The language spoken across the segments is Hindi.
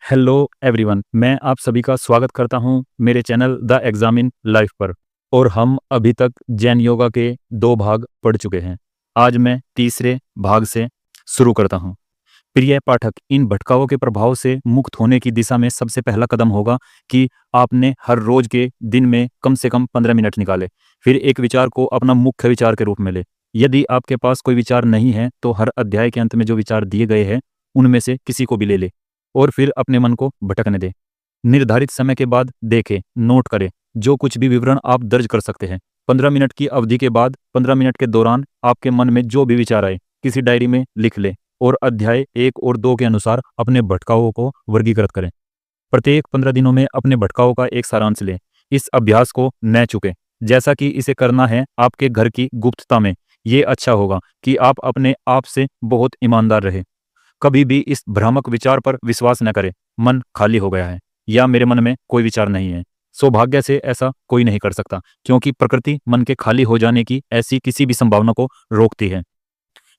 हेलो एवरीवन, मैं आप सभी का स्वागत करता हूं मेरे channel the exam in life पर। और हम अभी तक जैन योगा के 2 भाग पढ़ चुके हैं। आज मैं तीसरे भाग से शुरू करता हूं। प्रिय पाठक, इन भटकाओं के प्रभाव से मुक्त होने की दिशा में सबसे पहला कदम होगा कि आपने हर रोज के दिन में कम से कम 15 मिनट निकाले। फिर एक विचार को अपना मुख्य विचार के रूप में ले। यदि आपके पास कोई विचार नहीं है तो हर अध्याय के अंत में जो विचार दिए गए हैं उनमें से किसी को भी ले ले और फिर अपने मन को भटकने दे। निर्धारित समय के बाद देखें, नोट करें जो कुछ भी विवरण आप दर्ज कर सकते हैं। 15 मिनट की अवधि के बाद 15 मिनट के दौरान आपके मन में जो भी विचार आए किसी डायरी में लिख ले और अध्याय 1 और 2 के अनुसार अपने भटकाओं को वर्गीकृत करें। प्रत्येक 15 दिनों में अपने भटकाओं का एक सारांश लें। इस अभ्यास को न चूकें। जैसा कि इसे करना है आपके घर की गुप्तता में, ये अच्छा होगा कि आप अपने आप से बहुत ईमानदार रहे। कभी भी इस भ्रामक विचार पर विश्वास न करें, मन खाली हो गया है या मेरे मन में कोई विचार नहीं है। सौभाग्य से ऐसा कोई नहीं कर सकता, क्योंकि प्रकृति मन के खाली हो जाने की ऐसी किसी भी संभावना को रोकती है।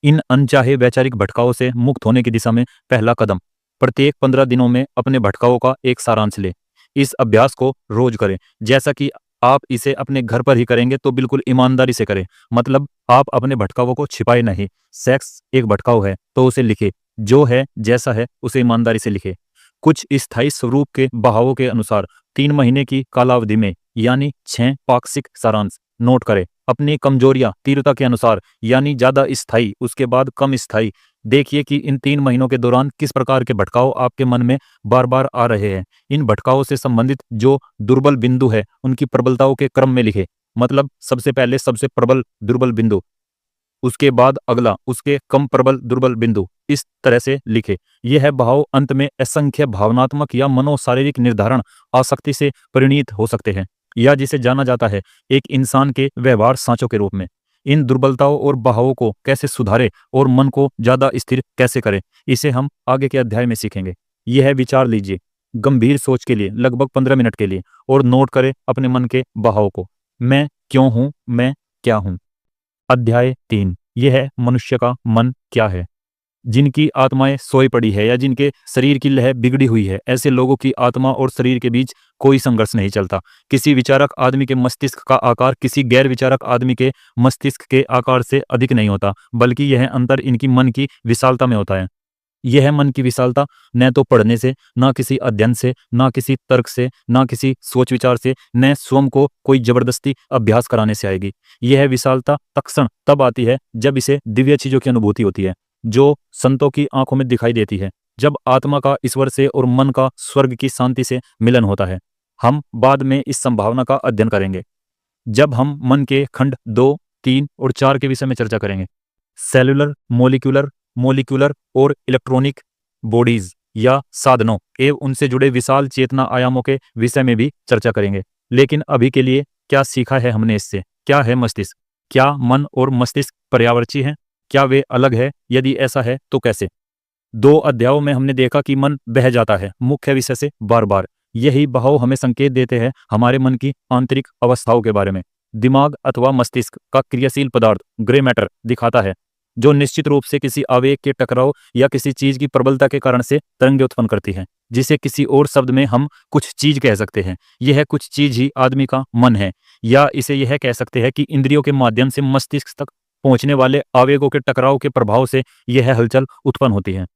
इन अनचाहे वैचारिक भटकाओं से मुक्त होने की दिशा में पहला कदम, प्रत्येक 15 दिनों में अपने भटकाओं का एक सारांश ले। इस अभ्यास को रोज करें। जैसा कि आप इसे अपने घर पर ही करेंगे तो बिल्कुल ईमानदारी से करें। मतलब आप अपने भटकाओं को छिपाए नहीं। सेक्स एक भटकाव है तो उसे लिखे, जो है जैसा है उसे ईमानदारी से लिखे। कुछ स्थायी स्वरूप के बहावों के अनुसार 3 महीने की कालावधि में यानी 6 पाक्षिक सारांश नोट करें। अपनी कमजोरियां तीव्रता के अनुसार यानी ज्यादा स्थायी, उसके बाद कम स्थायी। देखिए कि इन 3 महीनों के दौरान किस प्रकार के भटकाव आपके मन में बार बार आ रहे हैं। इन भटकावों से संबंधित जो दुर्बल बिंदु है उनकी प्रबलताओं के क्रम में लिखे। मतलब सबसे पहले सबसे प्रबल दुर्बल बिंदु, उसके बाद अगला उसके कम प्रबल दुर्बल बिंदु, इस तरह से लिखे। यह है भाव अंत में असंख्य भावनात्मक या मनोशारीरिक निर्धारण आसक्ति से परिणीत हो सकते हैं, या जिसे जाना जाता है एक इंसान के व्यवहार सांचों के रूप में। इन दुर्बलताओं और भावों को कैसे सुधारे और मन को ज्यादा स्थिर कैसे करें, इसे हम आगे के अध्याय में सीखेंगे। यह विचार लीजिए गंभीर सोच के लिए लगभग 15 मिनट के लिए और नोट करें अपने मन के भावों को। मैं क्यों हूं, मैं क्या हूं। अध्याय 3, यह है मनुष्य का मन क्या है। जिनकी आत्माएं सोई पड़ी है या जिनके शरीर की लय बिगड़ी हुई है, ऐसे लोगों की आत्मा और शरीर के बीच कोई संघर्ष नहीं चलता। किसी विचारक आदमी के मस्तिष्क का आकार किसी गैर विचारक आदमी के मस्तिष्क के आकार से अधिक नहीं होता, बल्कि यह अंतर इनकी मन की विशालता में होता है। यह मन की विशालता न तो पढ़ने से, ना किसी अध्ययन से, ना किसी तर्क से, ना किसी सोच विचार से, न स्वयं को कोई जबरदस्ती अभ्यास कराने से आएगी। यह विशालता तत्क्षण तब आती है जब इसे दिव्य चीजों की अनुभूति होती है, जो संतों की आंखों में दिखाई देती है। जब आत्मा का ईश्वर से और मन का स्वर्ग की शांति से मिलन होता है। हम बाद में इस संभावना का अध्ययन करेंगे जब हम मन के खंड 2, 3 और 4 के विषय में चर्चा करेंगे। सेलुलर, मोलिकुलर और इलेक्ट्रॉनिक बॉडीज या साधनों एवं उनसे जुड़े विशाल चेतना आयामों के विषय में भी चर्चा करेंगे। लेकिन अभी के लिए क्या सीखा है हमने इससे? क्या है मस्तिष्क? क्या मन और मस्तिष्क पर्यावरणीय हैं? क्या वे अलग है? यदि ऐसा है तो कैसे? 2 अध्यायों में हमने देखा कि मन बह जाता है मुख्य विषय से बार बार। यही बहाव हमें संकेत देते हैं हमारे मन की आंतरिक अवस्थाओं के बारे में। दिमाग अथवा मस्तिष्क का क्रियाशील पदार्थ ग्रे मैटर दिखाता है, जो निश्चित रूप से किसी आवेग के टकराव या किसी चीज की प्रबलता के कारण से तरंगें उत्पन्न करती है, जिसे किसी और शब्द में हम कुछ चीज कह सकते हैं। यह कुछ चीज ही आदमी का मन है, या इसे यह कह सकते हैं कि इंद्रियों के माध्यम से मस्तिष्क तक पहुंचने वाले आवेगों के टकराव के प्रभाव से यह हलचल उत्पन्न होती है।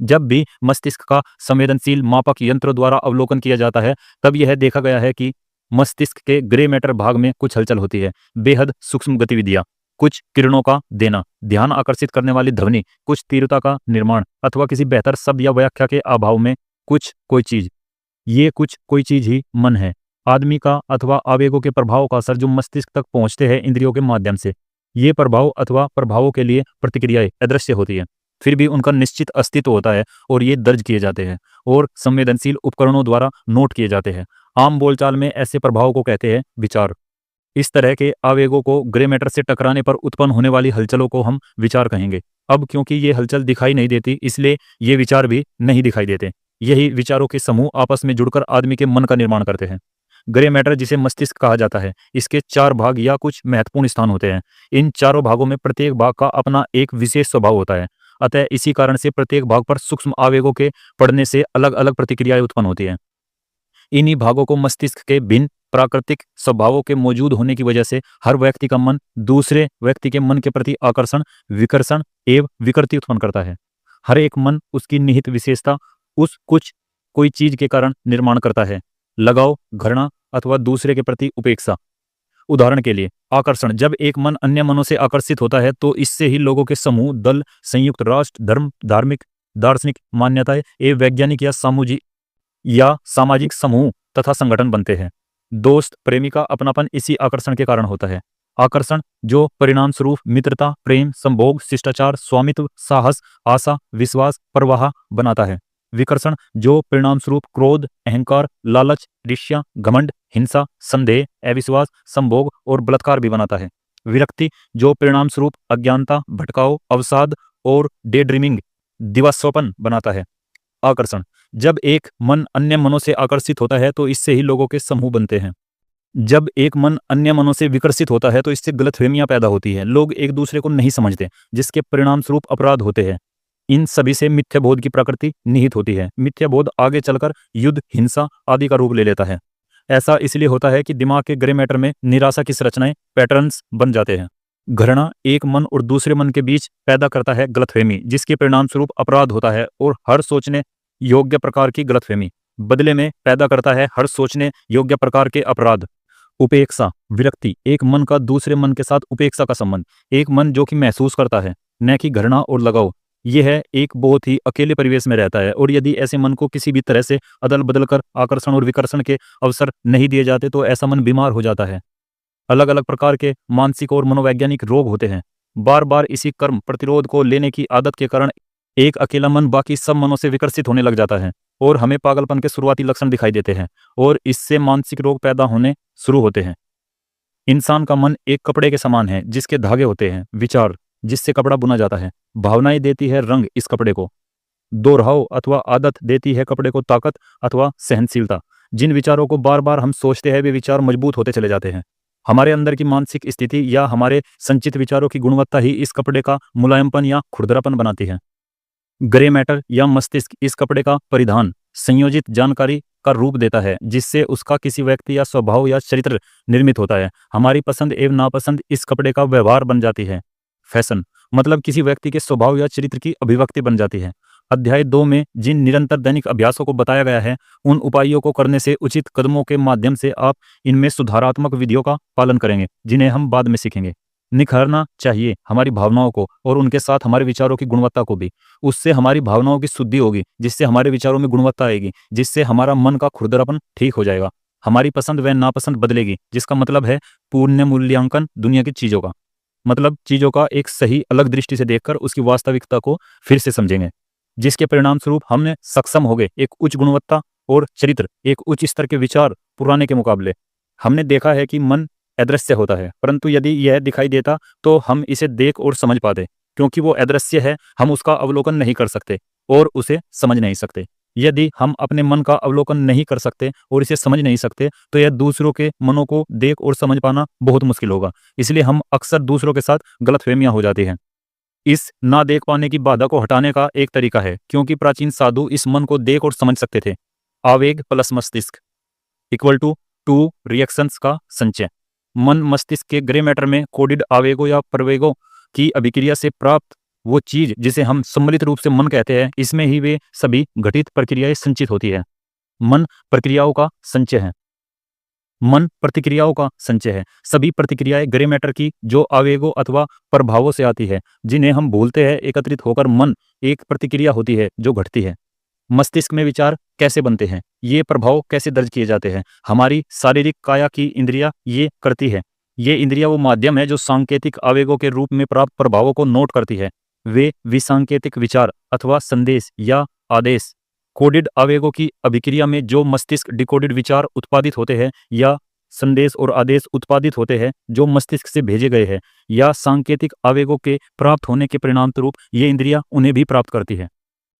जब भी मस्तिष्क का संवेदनशील मापक यंत्र द्वारा अवलोकन किया जाता है, तब यह देखा गया है कि मस्तिष्क के ग्रे मैटर भाग में कुछ हलचल होती है। बेहद सूक्ष्म गतिविधियां, कुछ किरणों का देना, ध्यान आकर्षित करने वाली ध्वनि, कुछ तीव्रता का निर्माण अथवा किसी बेहतर शब्द या व्याख्या के अभाव में कुछ कोई चीज। ये कुछ कोई चीज ही मन है, आदमी का अथवा आवेगों के प्रभाव का असर जो मस्तिष्क तक पहुंचते हैं इंद्रियों के माध्यम से। ये प्रभाव अथवा प्रभावों के लिए प्रतिक्रियाएं अदृश्य होती है, फिर भी उनका निश्चित अस्तित्व होता है और ये दर्ज किए जाते हैं और संवेदनशील उपकरणों द्वारा नोट किए जाते हैं। आम बोलचाल में ऐसे प्रभावों को कहते हैं विचार। इस तरह के आवेगों को ग्रे मैटर से टकराने पर उत्पन्न होने वाली हलचलों को हम विचार कहेंगे। अब क्योंकि ये हलचल दिखाई नहीं देती, इसलिए ये विचार भी नहीं दिखाई देते। यही विचारों के समूह आपस में जुड़कर आदमी के मन का निर्माण करते हैं। ग्रे मैटर जिसे मस्तिष्क कहा जाता है, इसके 4 भाग या कुछ महत्वपूर्ण स्थान होते हैं। इन चारों भागों में प्रत्येक भाग का अपना एक विशेष स्वभाव होता है। अतः इसी कारण से प्रत्येक भाग पर सूक्ष्म आवेगों के पड़ने से अलग अलग प्रतिक्रियाएं उत्पन्न होती हैं। इन्हीं भागों को मस्तिष्क के भिन्न प्राकृतिक स्वभावों के मौजूद होने की वजह से हर व्यक्ति का मन दूसरे व्यक्ति के मन के प्रति आकर्षण, विकर्षण एवं विकृति उत्पन्न करता है। हर एक मन उसकी निहित विशेषता उस कुछ कोई चीज के कारण निर्माण करता है। लगाव, घृणा अथवा दूसरे के प्रति उपेक्षा। उदाहरण के लिए आकर्षण, जब एक मन अन्य मनों से आकर्षित होता है तो इससे ही लोगों के समूह, दल, संयुक्त राष्ट्र, धर्म, धार्मिक, दार्शनिक मान्यताएं एवं वैज्ञानिक या सामाजिक समूह तथा संगठन बनते हैं। दोस्त, प्रेमिका, अपनापन इसी आकर्षण के कारण होता है। आकर्षण जो परिणाम स्वरूप मित्रता, प्रेम, संभोग, शिष्टाचार, स्वामित्व, साहस, आशा, विश्वास, प्रवाह बनाता है। विकर्षण जो परिणाम स्वरूप क्रोध, अहंकार, लालच, ईर्ष्या, घमंड, हिंसा, संदेह, अविश्वास, संभोग और बलात्कार भी बनाता है। विरक्ति जो परिणाम स्वरूप अज्ञानता, भटकाव, अवसाद और डे ड्रीमिंग, दिवास्वप्न बनाता है। आकर्षण जब एक मन अन्य मनों से आकर्षित होता है तो इससे ही लोगों के समूह बनते हैं। जब एक मन अन्य मनों से विकर्षित होता है तो इससे गलतफहमियां पैदा होती है। लोग एक दूसरे को नहीं समझते, जिसके परिणाम स्वरूप अपराध होते हैं। इन सभी से मिथ्याबोध की प्रकृति निहित होती है। मिथ्याबोध आगे चलकर युद्ध, हिंसा आदि का रूप ले लेता है। ऐसा इसलिए होता है कि दिमाग के ग्रे मैटर में निराशा की संरचनाएं, पैटर्न्स बन जाते हैं। घृणा एक मन और दूसरे मन के बीच पैदा करता है गलतफहमी, जिसके परिणाम स्वरूप अपराध होता है और हर सोचने योग्य प्रकार की गलतफहमी बदले में पैदा करता है हर सोचने योग्य प्रकार के अपराध। उपेक्षा, विरक्ति एक मन का दूसरे मन के साथ उपेक्षा का संबंध। एक मन जो कि महसूस करता है, न कि घृणा और लगाव। यह है एक बहुत ही अकेले परिवेश में रहता है और यदि ऐसे मन को किसी भी तरह से अदल बदल कर आकर्षण और विकर्षण के अवसर नहीं दिए जाते तो ऐसा मन बीमार हो जाता है। अलग अलग प्रकार के मानसिक और मनोवैज्ञानिक रोग होते हैं। बार बार इसी कर्म प्रतिरोध को लेने की आदत के कारण एक अकेला मन बाकी सब मनों से विकर्षित होने लग जाता है और हमें पागलपन के शुरुआती लक्षण दिखाई देते हैं और इससे मानसिक रोग पैदा होने शुरू होते हैं। इंसान का मन एक कपड़े के समान है जिसके धागे होते हैं। विचार जिससे कपड़ा बुना जाता है, भावनाएं देती है रंग इस कपड़े को, दोहराव अथवा आदत देती है कपड़े को ताकत अथवा सहनशीलता। जिन विचारों को बार बार हम सोचते हैं वे विचार मजबूत होते चले जाते हैं। हमारे अंदर की मानसिक स्थिति या हमारे संचित विचारों की गुणवत्ता ही इस कपड़े का मुलायमपन या खुरदरापन बनाती है। ग्रे मैटर या मस्तिष्क इस कपड़े का परिधान संयोजित जानकारी का रूप देता है जिससे उसका किसी व्यक्ति या स्वभाव या चरित्र निर्मित होता है। हमारी पसंद एवं नापसंद इस कपड़े का व्यवहार बन जाती है। फैशन मतलब किसी व्यक्ति के स्वभाव या चरित्र की अभिव्यक्ति बन जाती है। अध्याय 2 में जिन निरंतर दैनिक अभ्यासों को बताया गया है उन उपायों को करने से उचित कदमों के माध्यम से आप इनमें सुधारात्मक विधियों का पालन करेंगे जिन्हें हम बाद में सीखेंगे। निखरना चाहिए हमारी भावनाओं को और उनके साथ हमारे विचारों की गुणवत्ता को भी। उससे हमारी भावनाओं की शुद्धि होगी जिससे हमारे विचारों में गुणवत्ता आएगी, जिससे हमारा मन का खुरदरापन ठीक हो जाएगा। हमारी पसंद व नापसंद बदलेगी, जिसका मतलब है पूर्ण मूल्यांकन दुनिया की चीजों का। मतलब चीजों का एक सही अलग दृष्टि से देखकर उसकी वास्तविकता को फिर से समझेंगे, जिसके परिणाम स्वरूप हमने सक्षम हो गए एक उच्च गुणवत्ता और चरित्र, एक उच्च स्तर के विचार पुराने के मुकाबले। हमने देखा है कि मन अदृश्य होता है, परंतु यदि यह दिखाई देता तो हम इसे देख और समझ पाते। क्योंकि वो अदृश्य है हम उसका अवलोकन नहीं कर सकते और उसे समझ नहीं सकते। यदि हम अपने मन का अवलोकन नहीं कर सकते और इसे समझ नहीं सकते तो यह दूसरों के मनों को देख और समझ पाना बहुत मुश्किल होगा। इसलिए हम अक्सर दूसरों के साथ गलतफहमियां हो जाती हैं। इस ना देख पाने की बाधा को हटाने का एक तरीका है, क्योंकि प्राचीन साधु इस मन को देख और समझ सकते थे। आवेग प्लस मस्तिष्क इक्वल टू रिएक्शंस का संचय। मन मस्तिष्क के ग्रे मैटर में कोडिड आवेगों या प्रवेगों की अभिक्रिया से प्राप्त वो चीज जिसे हम सम्मिलित रूप से मन कहते हैं, इसमें ही वे सभी घटित प्रक्रियाएं संचित होती है। मन प्रक्रियाओं का संचय है। मन प्रतिक्रियाओं का संचय है। सभी प्रतिक्रियाएं ग्रे मैटर की जो आवेगों अथवा प्रभावों से आती है, जिन्हें हम भूलते हैं, एकत्रित होकर मन एक प्रतिक्रिया होती है जो घटती है। मस्तिष्क में विचार कैसे बनते हैं, ये प्रभाव कैसे दर्ज किए जाते हैं, हमारी शारीरिक काया की इंद्रिया ये करती है। ये इंद्रिया वो माध्यम है जो सांकेतिक आवेगों के रूप में प्राप्त प्रभावों को नोट करती है। वे विसंकेतिक विचार अथवा संदेश या आदेश कोडिड आवेगों की अभिक्रिया में जो मस्तिष्क डिकोडेड विचार उत्पादित होते हैं या संदेश और आदेश उत्पादित होते हैं जो मस्तिष्क से भेजे गए हैं या सांकेतिक आवेगों के प्राप्त होने के परिणाम स्वरूप ये इंद्रिया उन्हें भी प्राप्त करती है।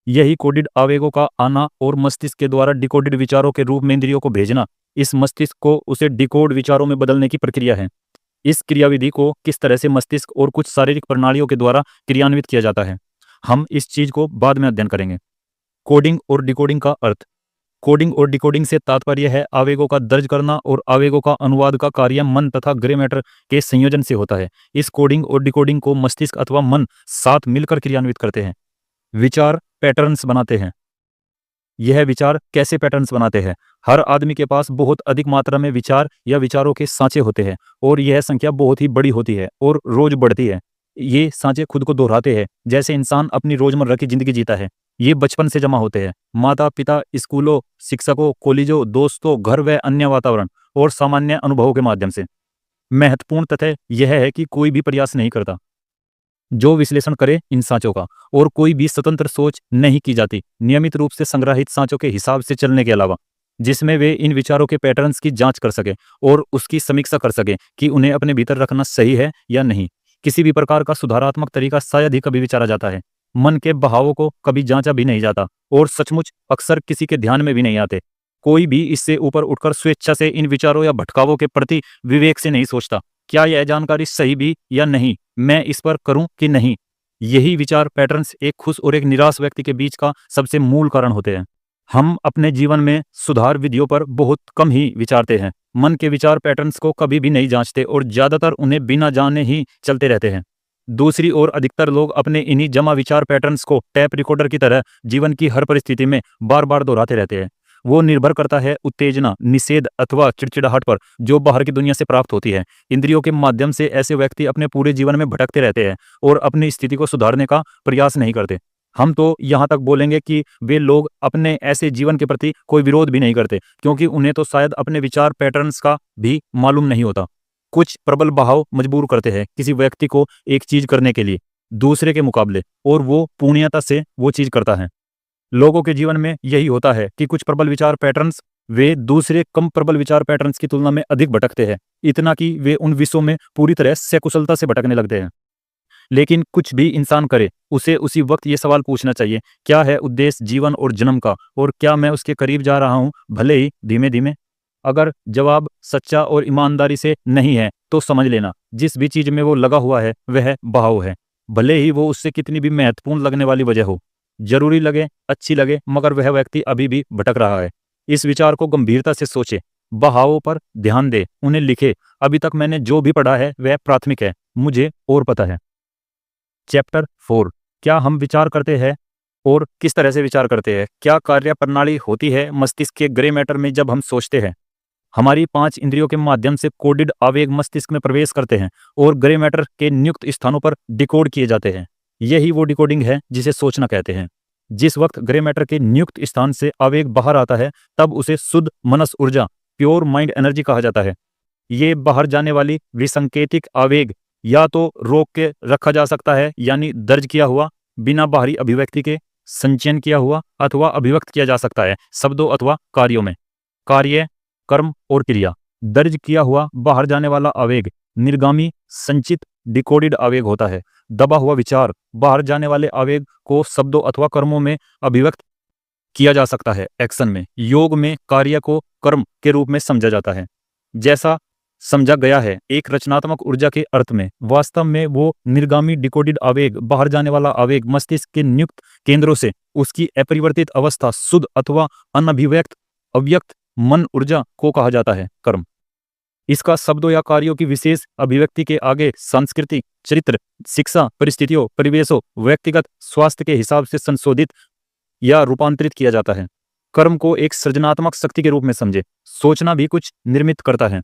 यही कोडिड आवेगों का आना और मस्तिष्क के द्वारा डिकोडेड विचारों के रूप में इंद्रियों को भेजना, इस मस्तिष्क को उसे डिकोड विचारों में बदलने की प्रक्रिया है। इस क्रियाविधि को किस तरह से मस्तिष्क और कुछ शारीरिक प्रणालियों के द्वारा क्रियान्वित किया जाता है। हम इस चीज को बाद में अध्ययन करेंगे। कोडिंग और डिकोडिंग का अर्थ। कोडिंग और डिकोडिंग से तात्पर्य है आवेगों का दर्ज करना और आवेगों का अनुवाद का कार्य मन तथा ग्रे मैटर के संयोजन से होता है। इस कोडिंग और डिकोडिंग को मस्तिष्क अथवा मन साथ मिलकर क्रियान्वित करते हैं। विचार पैटर्न्स बनाते हैं। यह विचार कैसे पैटर्न्स बनाते हैं? हर आदमी के पास बहुत अधिक मात्रा में विचार या विचारों के सांचे होते हैं और यह संख्या बहुत ही बड़ी होती है और रोज बढ़ती है। ये सांचे खुद को दोहराते हैं जैसे इंसान अपनी रोजमर्रा की जिंदगी जीता है। ये बचपन से जमा होते हैं। माता पिता, स्कूलों, शिक्षकों, कॉलेजों, दोस्तों, घर व अन्य वातावरण और सामान्य अनुभवों के माध्यम से। महत्वपूर्ण तथ्य यह है कि कोई भी प्रयास नहीं करता जो विश्लेषण करे इन सांचों का, और कोई भी स्वतंत्र सोच नहीं की जाती नियमित रूप से संग्रहित सांचों के हिसाब से चलने के अलावा, जिसमें वे इन विचारों के पैटर्न्स की जांच कर सके और उसकी समीक्षा कर सके कि उन्हें अपने भीतर रखना सही है या नहीं। किसी भी प्रकार का सुधारात्मक तरीका शायद ही कभी विचारा जाता है। मन के बहावों को कभी जांचा भी नहीं जाता और सचमुच अक्सर किसी के ध्यान में भी नहीं आते। कोई भी इससे ऊपर उठकर स्वेच्छा से इन विचारों या भटकावों के प्रति विवेक से नहीं सोचता, क्या यह जानकारी सही भी या नहीं, मैं इस पर करूं कि नहीं। यही विचार पैटर्न्स एक खुश और एक निराश व्यक्ति के बीच का सबसे मूल कारण होते हैं। हम अपने जीवन में सुधार विधियों पर बहुत कम ही विचारते हैं। मन के विचार पैटर्न्स को कभी भी नहीं जांचते और ज्यादातर उन्हें बिना जाने ही चलते रहते हैं। दूसरी ओर अधिकतर लोग अपने इन्हीं जमा विचार पैटर्न्स को टैप रिकॉर्डर की तरह जीवन की हर परिस्थिति में बार बार दोहराते रहते हैं। वो निर्भर करता है उत्तेजना, निषेध अथवा चिड़चिड़ाहट पर जो बाहर की दुनिया से प्राप्त होती है। इंद्रियों के माध्यम से ऐसे व्यक्ति अपने पूरे जीवन में भटकते रहते हैं और अपनी स्थिति को सुधारने का प्रयास नहीं करते। हम तो यहाँ तक बोलेंगे कि वे लोग अपने ऐसे जीवन के प्रति कोई विरोध भी नहीं करते, क्योंकि उन्हें तो शायद अपने विचार पैटर्न्स का भी मालूम नहीं होता। कुछ प्रबल बहाव मजबूर करते हैं किसी व्यक्ति को एक चीज करने के लिए दूसरे के मुकाबले, और वो पूर्णता से वो चीज करता है। लोगों के जीवन में यही होता है कि कुछ प्रबल विचार पैटर्न्स वे दूसरे कम प्रबल विचार पैटर्न्स की तुलना में अधिक भटकते हैं, इतना कि वे उन विषयों में पूरी तरह सकुशलता से भटकने लगते हैं। लेकिन कुछ भी इंसान करे, उसे उसी वक्त ये सवाल पूछना चाहिए, क्या है उद्देश्य जीवन और जन्म का, और क्या मैं उसके करीब जा रहा हूं, भले ही धीमे धीमे। अगर जवाब सच्चा और ईमानदारी से नहीं है तो समझ लेना जिस भी चीज में वो लगा हुआ है वह बहाव है, भले ही वो उससे कितनी भी महत्वपूर्ण लगने वाली वजह हो, जरूरी लगे, अच्छी लगे, मगर वह व्यक्ति अभी भी भटक रहा है। इस विचार को गंभीरता से सोचे, बहावों पर ध्यान दे, उन्हें लिखे। अभी तक मैंने जो भी पढ़ा है वह प्राथमिक है, मुझे और पता है। चैप्टर 4, क्या हम विचार करते हैं और किस तरह से विचार करते हैं? क्या कार्य प्रणाली होती है मस्तिष्क के ग्रे मैटर में जब हम सोचते हैं? हमारी 5 इंद्रियों के माध्यम से कोडिड आवेग मस्तिष्क में प्रवेश करते हैं और ग्रे मैटर के नियुक्त स्थानों पर डिकोड किए जाते हैं। यही वो डिकोडिंग है जिसे सोचना कहते हैं। जिस वक्त ग्रे मैटर के नियुक्त स्थान से आवेग बाहर आता है तब उसे शुद्ध मनस ऊर्जा, प्योर माइंड एनर्जी कहा जाता है। ये बाहर जाने वाली विसंकेतिक आवेग या तो रोक के रखा जा सकता है, यानी दर्ज किया हुआ, बिना बाहरी अभिव्यक्ति के संचयन किया हुआ, अथवा अभिव्यक्त किया जा सकता है शब्दों अथवा कार्यों में। कार्य, कर्म और क्रिया। दर्ज किया हुआ बाहर जाने वाला आवेग निर्गामी संचित डिकोडेड आवेग होता है। दबा हुआ विचार बाहर जाने वाले आवेग को शब्दों अथवा कर्मों में अभिव्यक्त किया जा सकता है। एक्शन में, योग में कार्य को कर्म के रूप में समझा जाता है जैसा समझा गया है। एक रचनात्मक ऊर्जा के अर्थ में वास्तव में वो निर्गामी डिकोडेड आवेग, बाहर जाने वाला आवेग मस्तिष्क के नियुक्त केंद्रों से उसकी अपरिवर्तित अवस्था शुद्ध अथवा अनभिव्यक्त अव्यक्त मन ऊर्जा को कहा जाता है कर्म। इसका शब्दों या कार्यों की विशेष अभिव्यक्ति के आगे सांस्कृतिक, चरित्र, शिक्षा, परिस्थितियों, परिवेशों, व्यक्तिगत स्वास्थ्य के हिसाब से संशोधित या रूपांतरित किया जाता है। कर्म को एक सृजनात्मक शक्ति के रूप में समझे। सोचना भी कुछ निर्मित करता है।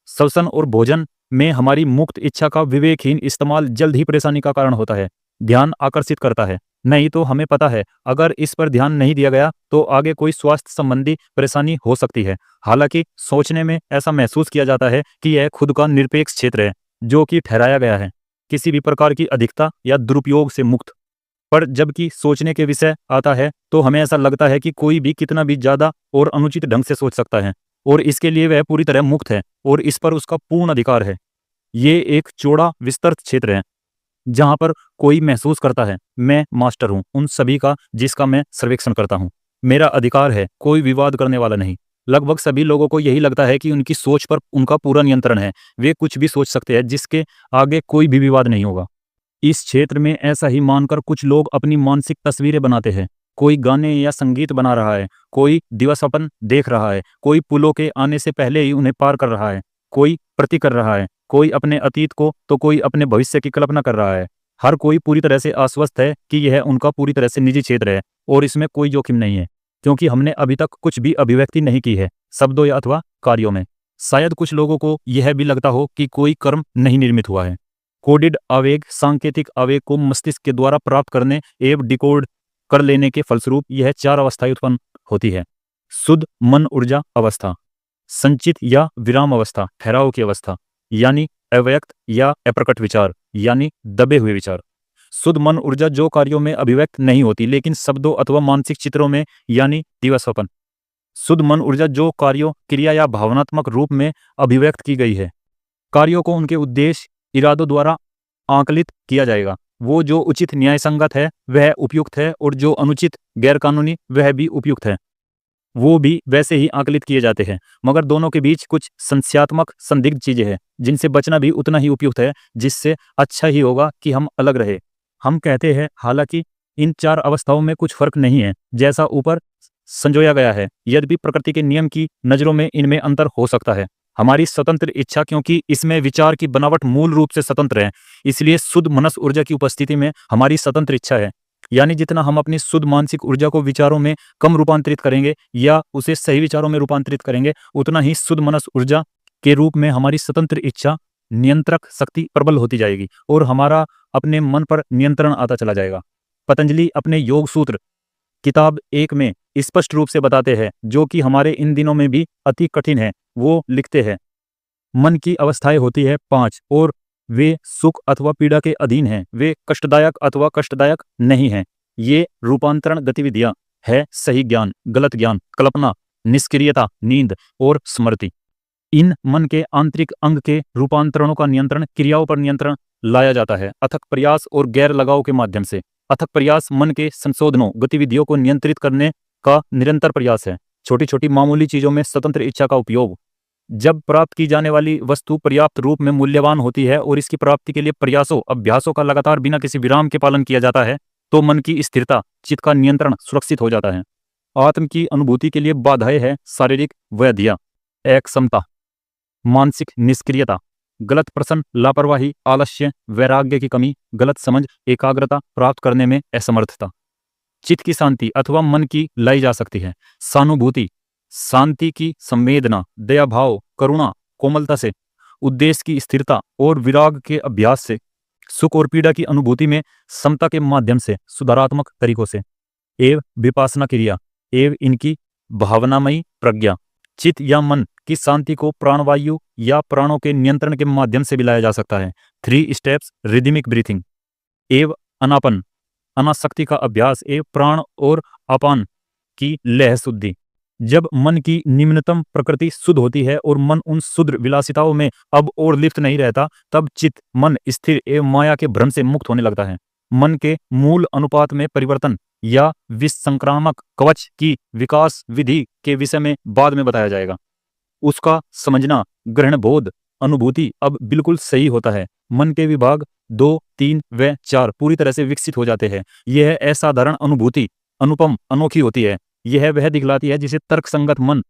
श्वसन और भोजन में हमारी मुक्त इच्छा का विवेकहीन इस्तेमाल जल्द ही परेशानी का कारण होता है। ध्यान आकर्षित करता है, नहीं तो हमें पता है अगर इस पर ध्यान नहीं दिया गया तो आगे कोई स्वास्थ्य संबंधी परेशानी हो सकती है। हालांकि सोचने में ऐसा महसूस किया जाता है कि यह खुद का निरपेक्ष क्षेत्र है जो कि ठहराया गया है, किसी भी प्रकार की अधिकता या दुरुपयोग से मुक्त। पर जबकि सोचने के विषय आता है तो हमें ऐसा लगता है कि कोई भी कितना भी ज्यादा और अनुचित ढंग से सोच सकता है और इसके लिए वह पूरी तरह मुक्त है और इस पर उसका पूर्ण अधिकार है। ये एक चौड़ा विस्तृत क्षेत्र है जहां पर कोई महसूस करता है मैं मास्टर हूं उन सभी का जिसका मैं सर्वेक्षण करता हूं, मेरा अधिकार है, कोई विवाद करने वाला नहीं। लगभग सभी लोगों को यही लगता है कि उनकी सोच पर उनका पूरा नियंत्रण है, वे कुछ भी सोच सकते हैं जिसके आगे कोई भी विवाद नहीं होगा। इस क्षेत्र में ऐसा ही मानकर कुछ लोग अपनी मानसिक तस्वीरें बनाते हैं। कोई गाने या संगीत बना रहा है, कोई दिवास्वप्न देख रहा है, कोई पुलों के आने से पहले ही उन्हें पार कर रहा है, कोई प्रति कर रहा है, कोई अपने अतीत को तो कोई अपने भविष्य की कल्पना कर रहा है। हर कोई पूरी तरह से आश्वस्त है कि यह उनका पूरी तरह से निजी क्षेत्र है और इसमें कोई जोखिम नहीं है, क्योंकि हमने अभी तक कुछ भी अभिव्यक्ति नहीं की है, शब्दों या अथवा कार्यों में। शायद कुछ लोगों को यह भी लगता हो कि कोई कर्म नहीं निर्मित हुआ है। कोडिड आवेग सांकेतिक आवेग को मस्तिष्क के द्वारा प्राप्त करने एवं डिकोड कर लेने के फलस्वरूप यह 4 अवस्थाएं उत्पन्न होती है। शुद्ध मन ऊर्जा अवस्था, संचित या विराम अवस्था, ठहराव की अवस्था, यानी अव्यक्त या अप्रकट विचार, यानी दबे हुए विचार। शुद्ध मन ऊर्जा जो कार्यों में अभिव्यक्त नहीं होती लेकिन शब्दों अथवा मानसिक चित्रों में, यानी दिवास्वप्न। शुद्ध मन ऊर्जा जो कार्यों, क्रिया या भावनात्मक रूप में अभिव्यक्त की गई है। कार्यों को उनके उद्देश्य, इरादों द्वारा आंकलित किया जाएगा। वो जो उचित न्याय संगत है वह उपयुक्त है और जो अनुचित गैरकानूनी वह भी उपयुक्त है, वो भी वैसे ही आंकलित किए जाते हैं। मगर दोनों के बीच कुछ संशयात्मक संदिग्ध चीजें हैं जिनसे बचना भी उतना ही उपयुक्त है, जिससे अच्छा ही होगा कि हम अलग रहे। हम कहते हैं हालांकि इन 4 अवस्थाओं में कुछ फर्क नहीं है जैसा ऊपर संजोया गया है, यद्यपि प्रकृति के नियम की नजरों में इनमें अंतर हो सकता है। हमारी स्वतंत्र इच्छा, क्योंकि इसमें विचार की बनावट मूल रूप से स्वतंत्र है, इसलिए शुद्ध मनस ऊर्जा की उपस्थिति में हमारी स्वतंत्र इच्छा है। यानी जितना हम अपनी शुद्ध मानसिक ऊर्जा को विचारों में कम रूपांतरित करेंगे या उसे सही विचारों में रूपांतरित करेंगे, उतना ही शुद्ध मनस ऊर्जा के रूप में हमारी स्वतंत्र इच्छा नियंत्रक शक्ति प्रबल होती जाएगी और हमारा अपने मन पर नियंत्रण आता चला जाएगा। पतंजलि अपने योग सूत्र किताब 1 में स्पष्ट रूप से बताते हैं, जो कि हमारे इन दिनों में भी अति कठिन है। वो लिखते हैं, मन की अवस्थाएं होती है 5 और वे सुख अथवा पीड़ा के अधीन हैं। वे कष्टदायक अथवा कष्टदायक नहीं हैं। ये रूपांतरण गतिविधियां है सही ज्ञान, गलत ज्ञान, कल्पना, निष्क्रियता, नींद और स्मृति। इन मन के आंतरिक अंग के रूपांतरणों का नियंत्रण, क्रियाओं पर नियंत्रण लाया जाता है अथक प्रयास और गैर लगाव के माध्यम से। अथक प्रयास मन के संशोधनों, गतिविधियों को नियंत्रित करने का निरंतर प्रयास है। छोटी छोटी मामूली चीजों में स्वतंत्र इच्छा का उपयोग। जब प्राप्त की जाने वाली वस्तु पर्याप्त रूप में मूल्यवान होती है और इसकी प्राप्ति के लिए प्रयासों, अभ्यासों का लगातार बिना किसी विराम के पालन किया जाता है, तो मन की स्थिरता, चित्त का नियंत्रण सुरक्षित हो जाता है। आत्म की अनुभूति के लिए बाधाएं है शारीरिक वैधिया, अक्षमता, मानसिक निष्क्रियता, गलत प्रश्न, लापरवाही, आलस्य, वैराग्य की कमी, गलत समझ, एकाग्रता प्राप्त करने में असमर्थता। चित्त की शांति अथवा मन की लाई जा सकती है। सहानुभूति, शांति की संवेदना, दया भाव, करुणा, कोमलता से, उद्देश्य की स्थिरता और विराग के अभ्यास से, सुख और पीड़ा की अनुभूति में समता के माध्यम से, सुधारात्मक तरीकों से, एवं विपासना क्रिया एवं इनकी भावनामयी प्रज्ञा। चित्त या मन की शांति को प्राणवायु या प्राणों के नियंत्रण के माध्यम से भी लाया जा सकता है। 3 स्टेप्स रिदमिक ब्रीथिंग एवं अनापन, अनासक्ति का अभ्यास एवं प्राण और अपान की लय शुद्धि। जब मन की निम्नतम प्रकृति शुद्ध होती है और मन उन शुद्ध विलासिताओं में अब और लिप्त नहीं रहता, तब चित्त, मन स्थिर एवं माया के भ्रम से मुक्त होने लगता है। मन के मूल अनुपात में परिवर्तन या विसंक्रामक कवच की विकास विधि के विषय में बाद में बताया जाएगा। उसका समझना, ग्रहण बोध, अनुभूति अब बिल्कुल सही होता है। मन के विभाग 2, 3 व 4 पूरी तरह से विकसित हो जाते हैं। यह असाधारण अनुभूति अनुपम, अनोखी होती है। यह वह दिखलाती है जिसे तर्कसंगत मन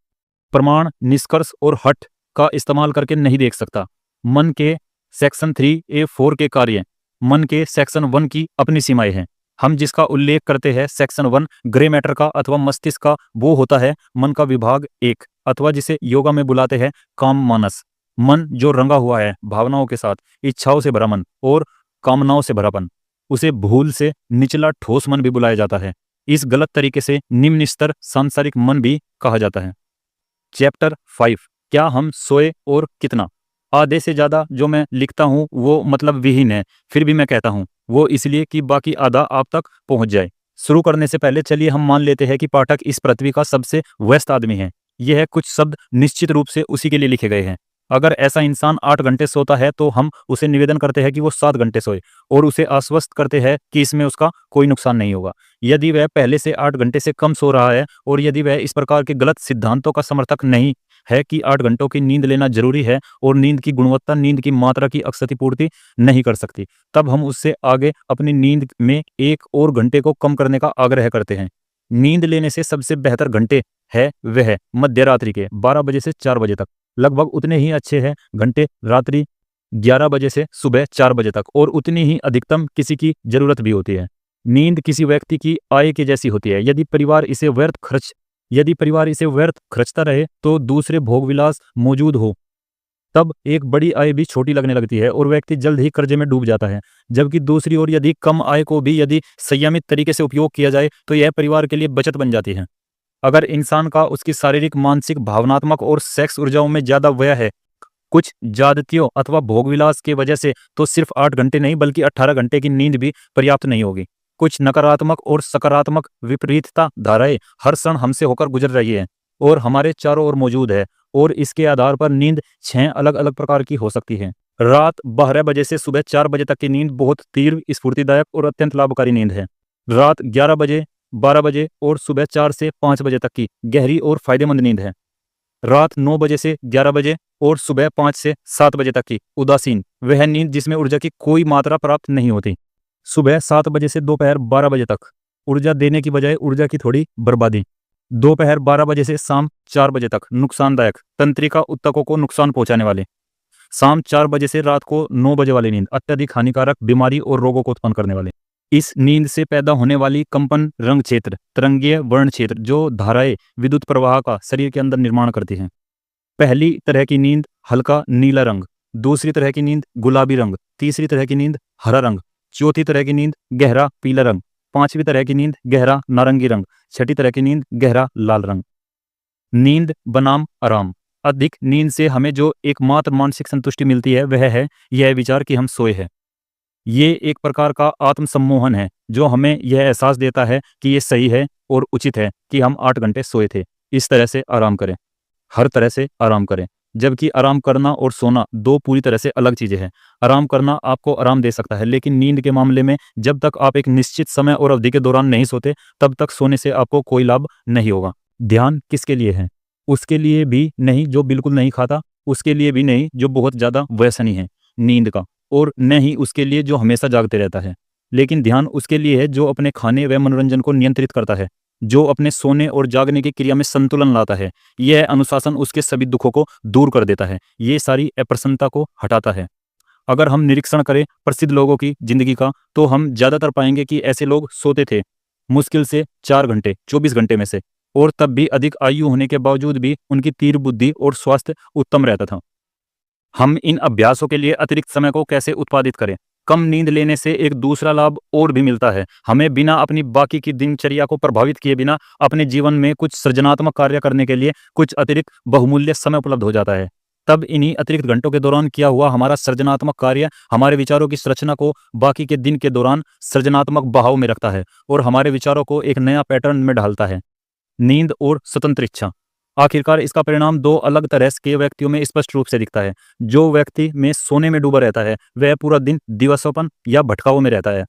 प्रमाण, निष्कर्ष और हठ का इस्तेमाल करके नहीं देख सकता। मन के सेक्शन 3A4 के कार्य, मन के सेक्शन 1 की अपनी सीमाएं हैं। हम जिसका उल्लेख करते हैं सेक्शन 1 ग्रे मैटर का अथवा मस्तिष्क का, वो होता है मन का विभाग 1 अथवा जिसे योगा में बुलाते हैं काम मानस। मन जो रंगा हुआ है भावनाओं के साथ, इच्छाओं से भरा मन और कामनाओं से भरापन, उसे भूल से निचला ठोस मन भी बुलाया जाता है। इस गलत तरीके से निम्न स्तर सांसारिक मन भी कहा जाता है। चैप्टर 5, क्या हम सोए और कितना। आधे से ज्यादा जो मैं लिखता हूँ वो मतलब विहीन है, फिर भी मैं कहता हूँ वो इसलिए कि बाकी आधा आप तक पहुंच जाए। शुरू करने से पहले चलिए हम मान लेते हैं कि पाठक इस पृथ्वी का सबसे व्यस्त आदमी है। यह कुछ शब्द निश्चित रूप से उसी के लिए लिखे गए हैं। अगर ऐसा इंसान 8 घंटे सोता है तो हम उसे निवेदन करते हैं कि वो 7 घंटे सोए और उसे आश्वस्त करते हैं कि इसमें उसका कोई नुकसान नहीं होगा। यदि वह पहले से 8 घंटे से कम सो रहा है और यदि वह इस प्रकार के गलत सिद्धांतों का समर्थक नहीं है कि 8 घंटों की नींद लेना जरूरी है और नींद की गुणवत्ता नींद की मात्रा की क्षतिपूर्ति नहीं कर सकती, तब हम उससे आगे अपनी नींद में 1 और घंटे को कम करने का आग्रह करते हैं। नींद लेने से सबसे बेहतर घंटे है वह मध्य रात्रि के 12 बजे से 4 बजे तक, लगभग उतने ही अच्छे हैं घंटे रात्रि 11 बजे से सुबह 4 बजे तक, और उतनी ही अधिकतम किसी की जरूरत भी होती है। नींद किसी व्यक्ति की आय के जैसी होती है। यदि परिवार इसे व्यर्थ खर्चता रहे तो दूसरे भोग विलास मौजूद हो तब एक बड़ी आय भी छोटी लगने लगती है और व्यक्ति जल्द ही कर्जे में डूब जाता है। जबकि दूसरी ओर यदि कम आय को भी यदि संयमित तरीके से उपयोग किया जाए तो यह परिवार के लिए बचत बन जाती है। अगर इंसान का उसकी शारीरिक, मानसिक, भावनात्मक और सेक्स ऊर्जाओं में ज्यादा व्यय है कुछ ज्यादतियों अथवा भोगविलास के वजह से, तो सिर्फ 8 घंटे नहीं बल्कि 18 घंटे की नींद भी पर्याप्त नहीं होगी। कुछ नकारात्मक और सकारात्मक विपरीतता धाराएं हर क्षण हमसे होकर गुजर रही है और हमारे चारों ओर मौजूद है, और इसके आधार पर नींद 6 अलग अलग प्रकार की हो सकती है। रात 12 बजे से सुबह 4 बजे तक की नींद बहुत तीव्र, स्फूर्तिदायक और अत्यंत लाभकारी नींद है। रात 11 बजे, 12 बजे और सुबह 4 से 5 बजे तक की गहरी और फायदेमंद नींद है। रात 9 बजे से 11 बजे और सुबह 5 से 7 बजे तक की उदासीन, वह नींद जिसमें ऊर्जा की कोई मात्रा प्राप्त नहीं होती। सुबह 7 बजे से दोपहर 12 बजे तक ऊर्जा देने की बजाय ऊर्जा की थोड़ी बर्बादी। दोपहर 12 बजे से शाम 4 बजे तक नुकसानदायक, तंत्रिका ऊतकों को नुकसान पहुंचाने वाले। शाम 4 बजे से रात को 9 बजे वाली नींद अत्यधिक हानिकारक, बीमारी और रोगों को उत्पन्न करने वाले। इस नींद से पैदा होने वाली कंपन रंग क्षेत्र, तरंगीय वर्ण क्षेत्र, जो धाराएं विद्युत प्रवाह का शरीर के अंदर निर्माण करती हैं। पहली तरह की नींद हल्का नीला रंग, दूसरी तरह की नींद गुलाबी रंग, तीसरी तरह की नींद हरा रंग, चौथी तरह की नींद गहरा पीला रंग, पांचवी तरह की नींद गहरा नारंगी रंग, छठी तरह की नींद गहरा लाल रंग। नींद बनाम आराम। अधिक नींद से हमें जो एकमात्र मानसिक संतुष्टि मिलती है वह है यह विचार कि हम सोए हैं। ये एक प्रकार का आत्मसम्मोहन है जो हमें यह एहसास देता है कि ये सही है और उचित है कि हम 8 घंटे सोए थे। इस तरह से आराम करें, हर तरह से आराम करें। जबकि आराम करना और सोना दो पूरी तरह से अलग चीजें हैं। आराम करना आपको आराम दे सकता है, लेकिन नींद के मामले में जब तक आप एक निश्चित समय और अवधि के दौरान नहीं सोते तब तक सोने से आपको कोई लाभ नहीं होगा। ध्यान किसके लिए है? उसके लिए भी नहीं जो बिल्कुल नहीं खाता, उसके लिए भी नहीं जो बहुत ज्यादा व्यसनी है नींद का, और न ही उसके लिए जो हमेशा जागते रहता है। लेकिन ध्यान उसके लिए है जो अपने खाने व मनोरंजन को नियंत्रित करता है, जो अपने सोने और जागने की क्रिया में संतुलन लाता है। यह अनुशासन उसके सभी दुखों को दूर कर देता है, ये सारी अप्रसन्नता को हटाता है। अगर हम निरीक्षण करें प्रसिद्ध लोगों की जिंदगी का तो हम ज्यादातर पाएंगे कि ऐसे लोग सोते थे मुश्किल से 4 घंटे 24 घंटे में से, और तब भी अधिक आयु होने के बावजूद भी उनकी तीव्र बुद्धि और स्वास्थ्य उत्तम रहता था। हम इन अभ्यासों के लिए अतिरिक्त समय को कैसे उत्पादित करें? कम नींद लेने से एक दूसरा लाभ और भी मिलता है। हमें बिना अपनी बाकी की दिनचर्या को प्रभावित किए बिना अपने जीवन में कुछ सृजनात्मक कार्य करने के लिए कुछ अतिरिक्त बहुमूल्य समय उपलब्ध हो जाता है। तब इन्हीं अतिरिक्त घंटों के दौरान किया हुआ हमारा सृजनात्मक कार्य हमारे विचारों की संरचना को बाकी के दिन के दौरान सृजनात्मक बहाव में रखता है और हमारे विचारों को एक नया पैटर्न में ढालता है। नींद और स्वतंत्र इच्छा। आखिरकार इसका परिणाम दो अलग तरह के व्यक्तियों में स्पष्ट रूप से दिखता है। जो व्यक्ति में सोने में डूबा रहता है वह पूरा दिन दिवसोपन या भटकाव में रहता है,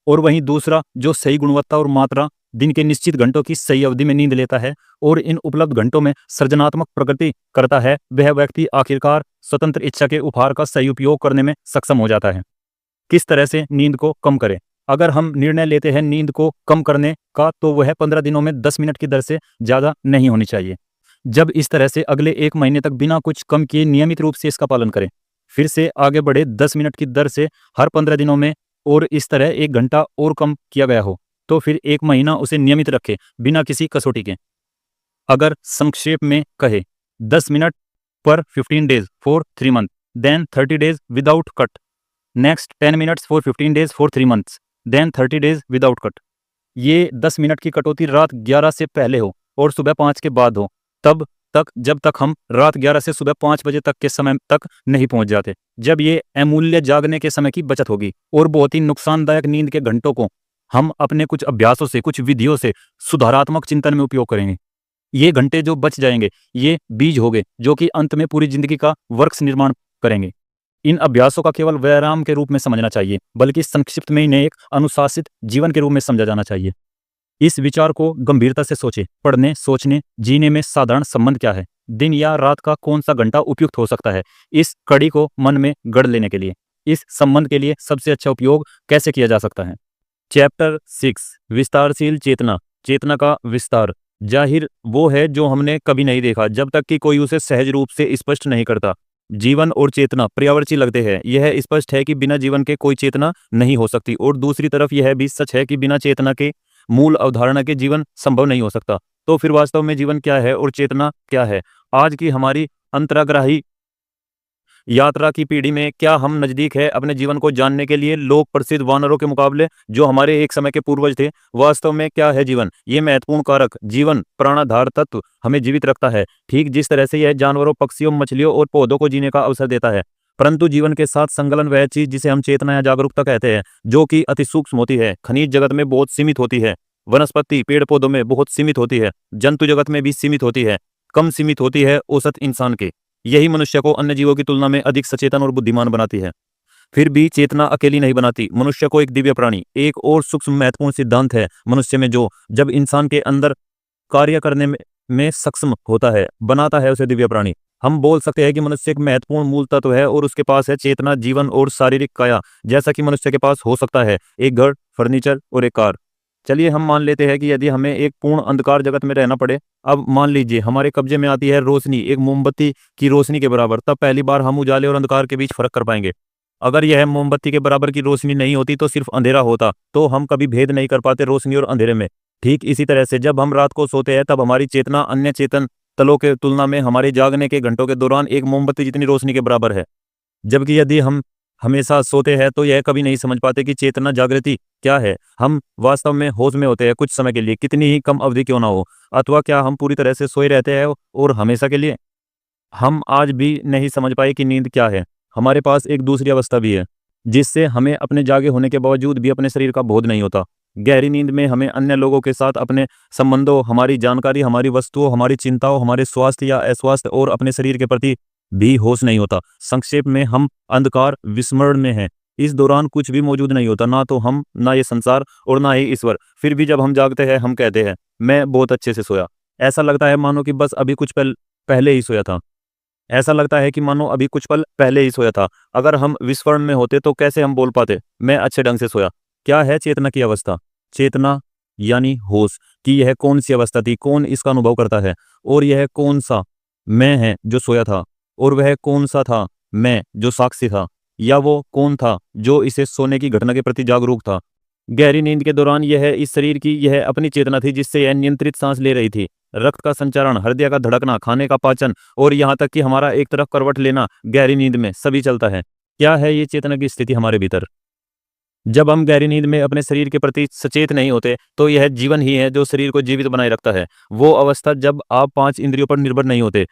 और वहीं दूसरा जो सही गुणवत्ता और मात्रा दिन के निश्चित घंटों की सही अवधि में नींद लेता है और इन उपलब्ध घंटों में सृजनात्मक प्रगति करता है, वह व्यक्ति आखिरकार स्वतंत्र इच्छा के उपहार का सही उपयोग करने में सक्षम हो जाता है। किस तरह से नींद को कम करें? अगर हम निर्णय लेते हैं नींद को कम करने का तो वह 15 दिनों में 10 मिनट की दर से ज्यादा नहीं होनी चाहिए। जब इस तरह से अगले 1 महीने तक बिना कुछ कम किए नियमित रूप से इसका पालन करें, फिर से आगे बढ़े 10 मिनट की दर से हर 15 दिनों में, और इस तरह 1 घंटा और कम किया गया हो तो फिर 1 महीना उसे नियमित रखें बिना किसी कसौटी के। अगर संक्षेप में कहे 10 मिनट पर 15 days for 3 month, then 30 days without cut, next 10 minutes for 15 days for 3 months, then 30 days without cut. ये 10 मिनट की कटौती रात 11 से पहले हो और सुबह 5 के बाद हो, तब तक जब तक हम रात 11 से सुबह 5 बजे तक के समय तक नहीं पहुंच जाते, जब ये अमूल्य जागने के समय की बचत होगी। और बहुत ही नुकसानदायक नींद के घंटों को हम अपने कुछ अभ्यासों से, कुछ विधियों से सुधारात्मक चिंतन में उपयोग करेंगे। ये घंटे जो बच जाएंगे, ये बीज होंगे जो कि अंत में पूरी जिंदगी का वृक्ष निर्माण करेंगे। इन अभ्यासों का केवल व्यायाम के रूप में समझना चाहिए, बल्कि संक्षिप्त में इन्हें एक अनुशासित जीवन के रूप में समझा जाना चाहिए। इस विचार को गंभीरता से सोचें। पढ़ने, सोचने, जीने में साधारण संबंध क्या है? दिन या रात का कौन सा घंटा उपयुक्त हो सकता है इस कड़ी को मन में गढ़ लेने के लिए? इस संबंध के लिए सबसे अच्छा उपयोग कैसे किया जा सकता है? चैप्टर 6, विस्तारशील चेतना। चेतना का विस्तार जाहिर वो है जो हमने कभी नहीं देखा जब तक कि कोई उसे सहज रूप से स्पष्ट नहीं करता। जीवन और चेतना पर्यायवाची लगते हैं। यह स्पष्ट है कि बिना जीवन के कोई चेतना नहीं हो सकती, और दूसरी तरफ यह भी सच है कि बिना चेतना के मूल अवधारणा के जीवन संभव नहीं हो सकता। तो फिर वास्तव में जीवन क्या है और चेतना क्या है? आज की हमारी अंतराग्राही यात्रा की पीढ़ी में क्या हम नजदीक है अपने जीवन को जानने के लिए लोक प्रसिद्ध वानरों के मुकाबले, जो हमारे एक समय के पूर्वज थे? वास्तव में क्या है जीवन? ये महत्वपूर्ण कारक जीवन प्राणाधार तत्व हमें जीवित रखता है, ठीक जिस तरह से यह जानवरों, पक्षियों, मछलियों और पौधों को जीने का अवसर देता है। परंतु जीवन के साथ संलग्न वह चीज जिसे हम चेतना या जागरूकता कहते हैं, जो कि अति सूक्ष्म होती है, खनिज जगत में बहुत सीमित होती है, वनस्पति पेड़ पौधों में बहुत सीमित होती है, जंतु जगत में भी सीमित होती है, कम सीमित होती है औसत इंसान के। यही मनुष्य को अन्य जीवों की तुलना में अधिक सचेतन और बुद्धिमान बनाती है। फिर भी चेतना अकेली नहीं बनाती मनुष्य को एक दिव्य प्राणी। एक और सूक्ष्म महत्वपूर्ण सिद्धांत है मनुष्य में, जो जब इंसान के अंदर कार्य करने में सक्षम होता है, बनाता है उसे दिव्य प्राणी। हम बोल सकते हैं कि मनुष्य एक महत्वपूर्ण मूल तत्व है और उसके पास है चेतना, जीवन और शारीरिक काया, जैसा कि मनुष्य के पास हो सकता है एक घर, फर्नीचर और एक कार। चलिए हम मान लेते हैं कि यदि हमें एक पूर्ण अंधकार जगत में रहना पड़े, अब मान लीजिए हमारे कब्जे में आती है रोशनी एक मोमबत्ती की रोशनी के बराबर, तब पहली बार हम उजाले और अंधकार के बीच फर्क कर पाएंगे। अगर यह मोमबत्ती के बराबर की रोशनी नहीं होती तो सिर्फ अंधेरा होता, तो हम कभी भेद नहीं कर पाते रोशनी और अंधेरे में। ठीक इसी तरह से जब हम रात को सोते हैं तब हमारी चेतना अन्य चेतन तलों के तुलना में हमारे जागने के घंटों के दौरान एक मोमबत्ती जितनी रोशनी के बराबर है। जबकि यदि हम हमेशा सोते हैं तो यह कभी नहीं समझ पाते कि चेतना जागृति क्या है। हम वास्तव में होश में होते हैं कुछ समय के लिए, कितनी ही कम अवधि क्यों ना हो, अथवा क्या हम पूरी तरह से सोए रहते हैं और हमेशा के लिए? हम आज भी नहीं समझ पाए कि नींद क्या है। हमारे पास एक दूसरी अवस्था भी है जिससे हमें अपने जागे होने के बावजूद भी अपने शरीर का बोध नहीं होता। गहरी नींद में हमें अन्य लोगों के साथ अपने संबंधों, हमारी जानकारी, हमारी वस्तुओं, हमारी चिंताओं, हमारे स्वास्थ्य या अस्वास्थ्य और अपने शरीर के प्रति भी होश नहीं होता। संक्षेप में हम अंधकार विस्मरण में हैं। इस दौरान कुछ भी मौजूद नहीं होता, ना तो हम, ना ये संसार और ना ही ईश्वर। फिर भी जब हम जागते हैं हम कहते हैं मैं बहुत अच्छे से सोया। ऐसा लगता है मानो कि बस अभी कुछ पल पहले ही सोया था। ऐसा लगता है कि मानो अभी कुछ पल पहले ही सोया था। अगर हम विस्मरण में होते तो कैसे हम बोल पाते मैं अच्छे ढंग से सोया? क्या है चेतना की अवस्था? चेतना यानी होश की यह कौन सी अवस्था थी? कौन इसका अनुभव करता है? और यह कौन सा मैं है जो सोया था? और वह कौन सा था मैं जो साक्षी था? या वो कौन था जो इसे सोने की घटना के प्रति जागरूक था? गहरी नींद के दौरान यह इस शरीर की यह अपनी चेतना थी जिससे यह नियंत्रित सांस ले रही थी। रक्त का संचारण, हृदय का धड़कना, खाने का पाचन और यहाँ तक कि हमारा एक तरफ करवट लेना गहरी नींद में सभी चलता है। क्या है ये चेतना की स्थिति हमारे भीतर? जब हम गहरी नींद में अपने शरीर के प्रति सचेत नहीं होते तो यह जीवन ही है जो शरीर को जीवित बनाए रखता है। वो अवस्था जब आप 5 इंद्रियों पर निर्भर नहीं होते,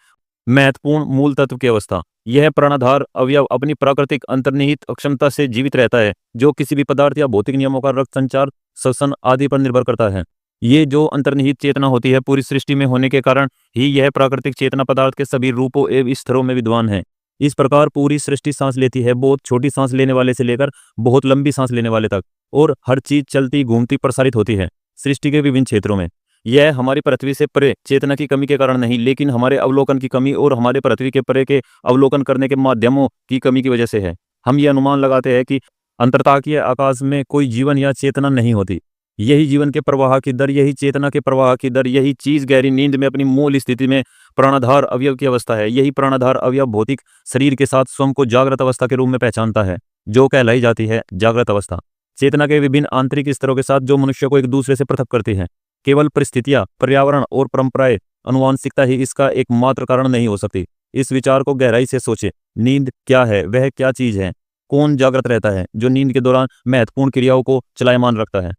महत्वपूर्ण मूल तत्व की अवस्था। यह प्राणाधार अवयव अपनी प्राकृतिक अंतर्निहित अक्षमता से जीवित रहता है, जो किसी भी पदार्थ या भौतिक नियमों का रक्त संचार, श्वसन आदि पर निर्भर करता है। ये जो अंतर्निहित चेतना होती है पूरी सृष्टि में होने के कारण ही यह प्राकृतिक चेतना पदार्थ के सभी रूपों एवं स्तरों में विद्वान है। इस प्रकार पूरी सृष्टि सांस लेती है, बहुत छोटी सांस लेने वाले से लेकर बहुत लंबी सांस लेने वाले तक, और हर चीज चलती, घूमती, प्रसारित होती है सृष्टि के विभिन्न क्षेत्रों में। यह हमारी पृथ्वी से परे चेतना की कमी के कारण नहीं, लेकिन हमारे अवलोकन की कमी और हमारे पृथ्वी के परे के अवलोकन करने के माध्यमों की कमी की वजह से है। हम ये अनुमान लगाते हैं कि अंतर्ताकीय आकाश में कोई जीवन या चेतना नहीं होती। यही जीवन के प्रवाह की दर, यही चेतना के प्रवाह की दर, यही चीज गहरी नींद में अपनी मूल स्थिति में प्राणाधार अवयव की अवस्था है। यही प्राणाधार अवयव भौतिक शरीर के साथ स्वयं को जागृत अवस्था के रूप में पहचानता है, जो कहलाई जाती है जागृत अवस्था। चेतना के विभिन्न आंतरिक स्तरों के साथ जो मनुष्य को एक दूसरे से पृथक करती है, केवल परिस्थितियां, पर्यावरण और परंपराएं, अनुवांशिकता ही इसका एकमात्र कारण नहीं हो सकती। इस विचार को गहराई से सोचे। नींद क्या है? वह क्या चीज है? कौन जागृत रहता है जो नींद के दौरान महत्वपूर्ण क्रियाओं को चलायमान रखता है?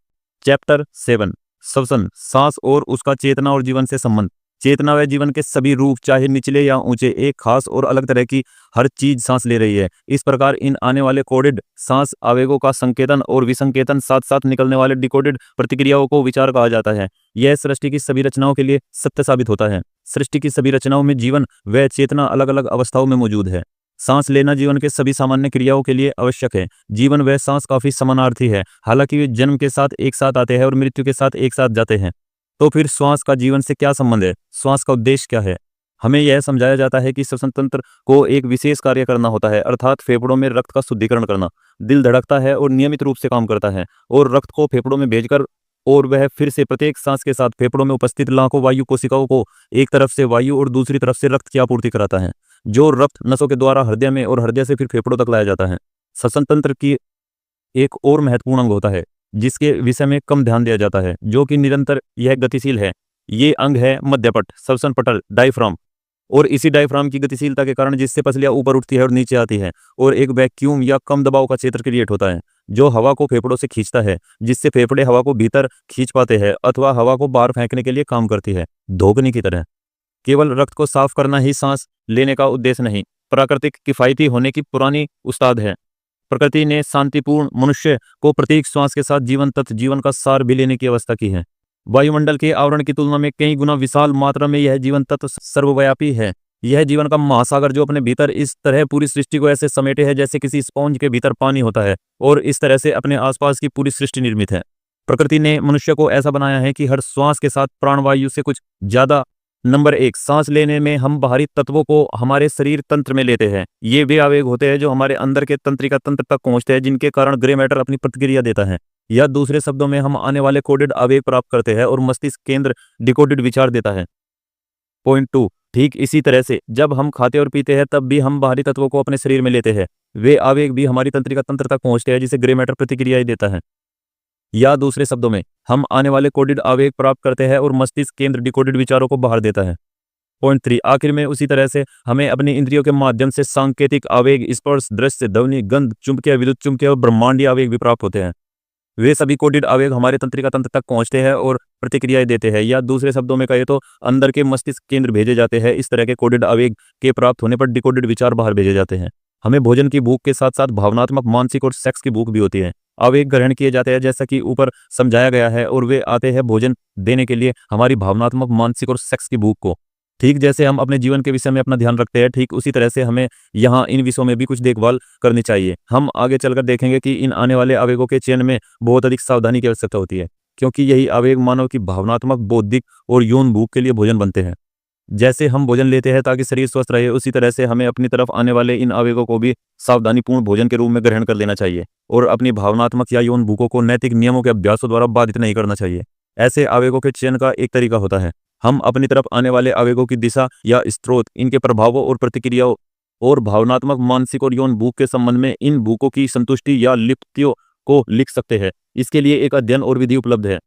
चैप्टर 7, श्वसन, सांस और उसका चेतना और जीवन से संबंध। चेतना व जीवन के सभी रूप, चाहे निचले या ऊंचे, एक खास और अलग तरह की हर चीज सांस ले रही है। इस प्रकार इन आने वाले कोडेड सांस आवेगों का संकेतन और विसंकेतन, साथ साथ निकलने वाले डिकोडेड प्रतिक्रियाओं को विचार कहा जाता है। यह सृष्टि की सभी रचनाओं के लिए सत्य साबित होता है। सृष्टि की सभी रचनाओं में जीवन व चेतना अलग अलग अवस्थाओं में मौजूद है। सांस लेना जीवन के सभी सामान्य क्रियाओं के लिए आवश्यक है। जीवन व सांस काफी समानार्थी है, हालांकि वे जन्म के साथ एक साथ आते हैं और मृत्यु के साथ एक साथ जाते हैं। तो फिर श्वास का जीवन से क्या संबंध है? श्वास का उद्देश्य क्या है? हमें यह समझाया जाता है कि श्वसन तंत्र को एक विशेष कार्य करना होता है, अर्थात फेफड़ों में रक्त का शुद्धिकरण करना। दिल धड़कता है और नियमित रूप से काम करता है और रक्त को फेफड़ों में भेजकर, और वह फिर से प्रत्येक सांस के साथ फेफड़ों में उपस्थित लाखों वायु कोशिकाओं को एक तरफ से वायु और दूसरी तरफ से रक्त की आपूर्ति कराता है, जो रक्त नसों के द्वारा हृदय में और हृदय से फिर फेफड़ों तक लाया जाता है। श्वसन तंत्र की एक और महत्वपूर्ण अंग होता है जिसके विषय में कम ध्यान दिया जाता है, जो कि निरंतर यह गतिशील है। ये अंग है मध्यपट, श्वसन पटल, डायफ्राम। और इसी डायफ्राम की गतिशीलता के कारण जिससे पसलियां ऊपर उठती है और नीचे आती है, और एक वैक्यूम या कम दबाव का क्षेत्र क्रिएट होता है जो हवा को फेफड़ों से खींचता है, जिससे फेफड़े हवा को भीतर खींच पाते हैं अथवा हवा को बाहर फेंकने के लिए काम करती है, धोखनी की तरह। केवल रक्त को साफ करना ही सांस लेने का उद्देश्य नहीं, प्राकृतिक किफायती होने की पुरानी उस्ताद है। प्रकृति ने शांतिपूर्ण मनुष्य को प्रत्येक श्वास के साथ जीवन तत्व, जीवन का सार भी लेने की व्यवस्था की है। वायुमंडल के आवरण की तुलना में कई गुना विशाल मात्रा में यह जीवन तत्व सर्वव्यापी है। यह जीवन का महासागर जो अपने भीतर इस तरह पूरी सृष्टि को ऐसे समेटे है जैसे किसी स्पॉन्ज के भीतर पानी होता है, और इस तरह से अपने आसपास की पूरी सृष्टि निर्मित है। प्रकृति ने मनुष्य को ऐसा बनाया है कि हर श्वास के साथ प्राणवायु से कुछ ज्यादा। नंबर 1, सांस लेने में हम बाहरी तत्वों को हमारे शरीर तंत्र में लेते हैं। ये वे आवेग होते हैं जो हमारे अंदर के तंत्रिका तंत्र तक पहुंचते हैं, जिनके कारण ग्रे मैटर अपनी प्रतिक्रिया देता है, या दूसरे शब्दों में हम आने वाले कोडेड आवेग प्राप्त करते हैं और मस्तिष्क केंद्र डिकोडेड विचार देता है। पॉइंट 2, ठीक इसी तरह से जब हम खाते और पीते हैं तब भी हम बाहरी तत्वों को अपने शरीर में लेते हैं। वे आवेग भी हमारी तंत्रिका तंत्र तक पहुंचते हैं जिसे ग्रे मैटर प्रतिक्रियाएं देता है, या दूसरे शब्दों में हम आने वाले कोडेड आवेग प्राप्त करते हैं और मस्तिष्क केंद्र डिकोडेड विचारों को बाहर देता है। पॉइंट 3, आखिर में उसी तरह से हमें अपनी इंद्रियों के माध्यम से सांकेतिक आवेग, स्पर्श, दृश्य, ध्वनि, गंध, चुंबकीय, विद्युत चुंबकीय और ब्रह्मांडीय आवेग भी प्राप्त होते हैं। वे सभी कोडेड आवेग हमारे तंत्रिका तंत्र तक पहुंचते हैं और प्रतिक्रियाएं देते हैं, या दूसरे शब्दों में कहे तो अंदर के मस्तिष्क केंद्र भेजे जाते हैं। इस तरह के कोडेड आवेग के प्राप्त होने पर डिकोडेड विचार बाहर भेजे जाते हैं। हमें भोजन की भूख के साथ साथ भावनात्मक, मानसिक और सेक्स की भूख भी होती है। आवेग ग्रहण किए जाते हैं जैसा कि ऊपर समझाया गया है, और वे आते हैं भोजन देने के लिए हमारी भावनात्मक, मानसिक और सेक्स की भूख को। ठीक जैसे हम अपने जीवन के विषय में अपना ध्यान रखते हैं, ठीक उसी तरह से हमें यहाँ इन विषयों में भी कुछ देखभाल करनी चाहिए। हम आगे चलकर देखेंगे कि इन आने वाले आवेगों के चयन में बहुत अधिक सावधानी की आवश्यकता होती है, क्योंकि यही आवेग मानव की भावनात्मक, बौद्धिक और यौन भूख के लिए भोजन बनते हैं। जैसे हम भोजन लेते हैं ताकि शरीर स्वस्थ रहे, उसी तरह से हमें अपनी तरफ आने वाले इन आवेगों को भी सावधानीपूर्ण भोजन के रूप में ग्रहण कर लेना चाहिए, और अपनी भावनात्मक या यौन भूखों को नैतिक नियमों के अभ्यासों द्वारा बाधित नहीं करना चाहिए। ऐसे आवेगों के चयन का एक तरीका होता है, हम अपनी तरफ आने वाले आवेगों की दिशा या स्रोत, इनके प्रभावों और प्रतिक्रियाओं, और भावनात्मक, मानसिक और यौन भूख के संबंध में इन भूखों की संतुष्टि या लिप्तियों को लिख सकते हैं। इसके लिए एक अध्ययन और विधि उपलब्ध है।